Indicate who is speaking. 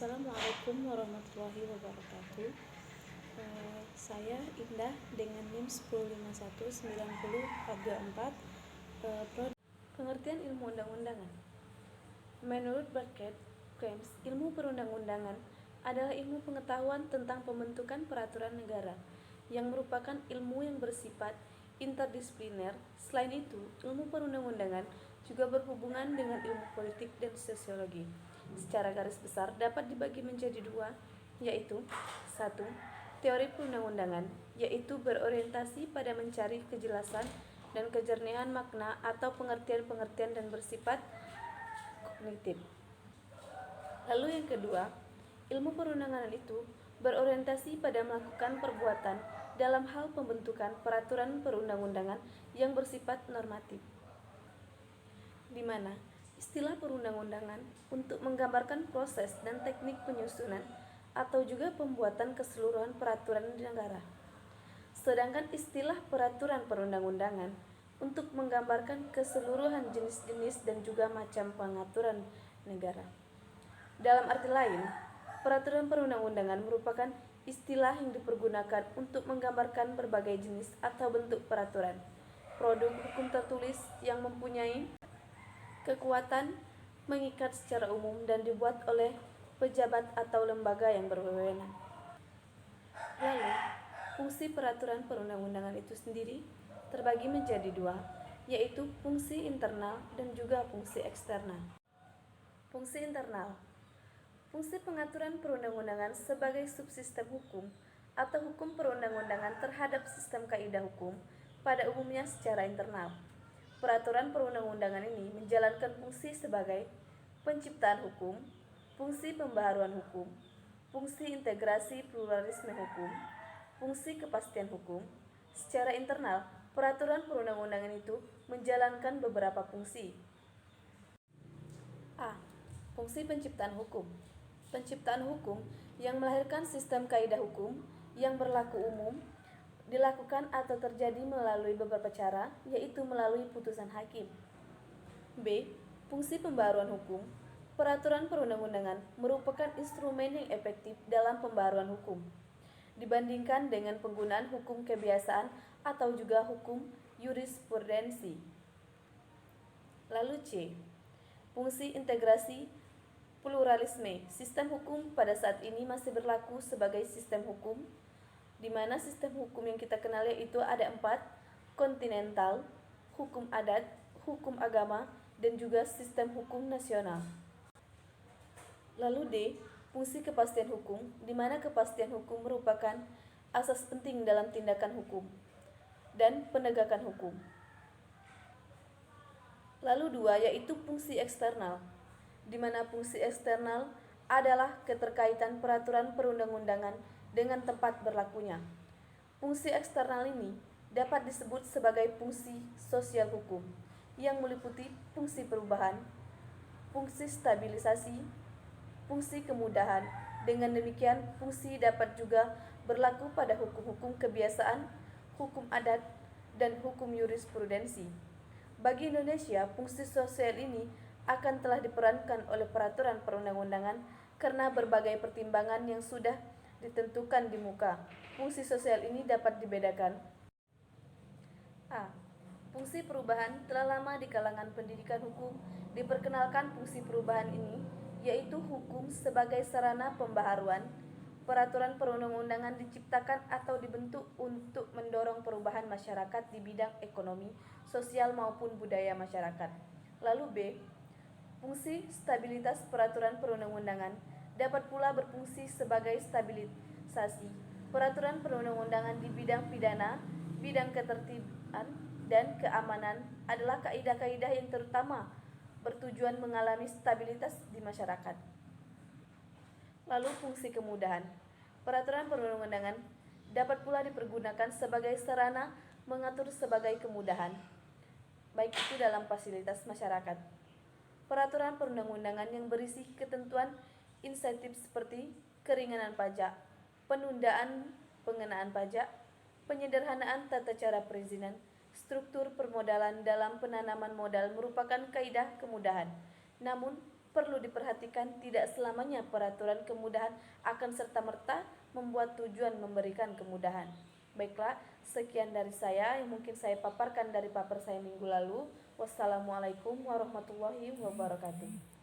Speaker 1: Assalamualaikum warahmatullahi wabarakatuh. Saya Indah dengan NIM 1051904. Pengertian ilmu undang-undangan. Menurut Barclay James, ilmu perundang-undangan adalah ilmu pengetahuan tentang pembentukan peraturan negara yang merupakan ilmu yang bersifat interdisipliner. Selain itu, ilmu perundang-undangan juga berhubungan dengan ilmu politik dan sosiologi. Secara garis besar dapat dibagi menjadi dua, yaitu 1. Teori perundang-undangan, yaitu berorientasi pada mencari kejelasan dan kejernihan makna atau pengertian-pengertian dan bersifat kognitif. Lalu yang kedua, ilmu perundangan itu berorientasi pada melakukan perbuatan dalam hal pembentukan peraturan perundang-undangan yang bersifat normatif, di mana istilah perundang-undangan untuk menggambarkan proses dan teknik penyusunan atau juga pembuatan keseluruhan peraturan di negara. Sedangkan istilah peraturan perundang-undangan untuk menggambarkan keseluruhan jenis-jenis dan juga macam pengaturan negara. Dalam arti lain, peraturan perundang-undangan merupakan istilah yang dipergunakan untuk menggambarkan berbagai jenis atau bentuk peraturan, produk hukum tertulis yang mempunyai kekuatan mengikat secara umum dan dibuat oleh pejabat atau lembaga yang berwenang. Lalu, fungsi peraturan perundang-undangan itu sendiri terbagi menjadi dua, yaitu fungsi internal dan juga fungsi eksternal. Fungsi internal. Fungsi pengaturan perundang-undangan sebagai subsistem hukum atau hukum perundang-undangan terhadap sistem kaidah hukum pada umumnya secara internal. Peraturan perundang-undangan ini menjalankan fungsi sebagai penciptaan hukum, fungsi pembaharuan hukum, fungsi integrasi pluralisme hukum, fungsi kepastian hukum. Secara internal, peraturan perundang-undangan itu menjalankan beberapa fungsi. A. Fungsi penciptaan hukum. Penciptaan hukum yang melahirkan sistem kaidah hukum yang berlaku umum dilakukan atau terjadi melalui beberapa cara, yaitu melalui putusan hakim. B. Fungsi pembaharuan hukum. Peraturan perundang-undangan merupakan instrumen yang efektif dalam pembaharuan hukum dibandingkan dengan penggunaan hukum kebiasaan atau juga hukum jurisprudensi. Lalu C. Fungsi integrasi pluralisme. Sistem hukum pada saat ini masih berlaku sebagai sistem hukum, di mana sistem hukum yang kita kenal yaitu ada 4, kontinental, hukum adat, hukum agama, dan juga sistem hukum nasional. Lalu D. Fungsi kepastian hukum, di mana kepastian hukum merupakan asas penting dalam tindakan hukum dan penegakan hukum. Lalu 2, yaitu fungsi eksternal, di mana fungsi eksternal adalah keterkaitan peraturan perundang-undangan dengan tempat berlakunya. Fungsi eksternal ini dapat disebut sebagai fungsi sosial hukum, yang meliputi fungsi perubahan, fungsi stabilisasi, fungsi kemudahan. Dengan demikian, fungsi dapat juga berlaku pada hukum-hukum kebiasaan, hukum adat, dan hukum jurisprudensi. Bagi Indonesia, fungsi sosial ini akan telah diperankan oleh peraturan perundang-undangan karena berbagai pertimbangan yang sudah ditentukan di muka. Fungsi sosial ini dapat dibedakan. A. Fungsi perubahan. Telah lama di kalangan pendidikan hukum diperkenalkan fungsi perubahan ini, yaitu hukum sebagai sarana pembaharuan. Peraturan perundang-undangan diciptakan atau dibentuk untuk mendorong perubahan masyarakat di bidang ekonomi, sosial maupun budaya masyarakat. Lalu B. Fungsi stabilitas. Peraturan perundang-undangan dapat pula berfungsi sebagai stabilisasi. Peraturan perundang-undangan di bidang pidana, bidang ketertiban, dan keamanan adalah kaidah-kaidah yang terutama bertujuan mengalami stabilitas di masyarakat. Lalu fungsi kemudahan. Peraturan perundang-undangan dapat pula dipergunakan sebagai sarana mengatur sebagai kemudahan, baik itu dalam fasilitas masyarakat. Peraturan perundang-undangan yang berisi ketentuan insentif seperti keringanan pajak, penundaan pengenaan pajak, penyederhanaan tata cara perizinan, struktur permodalan dalam penanaman modal merupakan kaidah kemudahan. Namun, Perlu diperhatikan, tidak selamanya peraturan kemudahan akan serta-merta membuat tujuan memberikan kemudahan. Baiklah, sekian dari saya yang mungkin saya paparkan dari paper saya minggu lalu. Wassalamualaikum warahmatullahi wabarakatuh.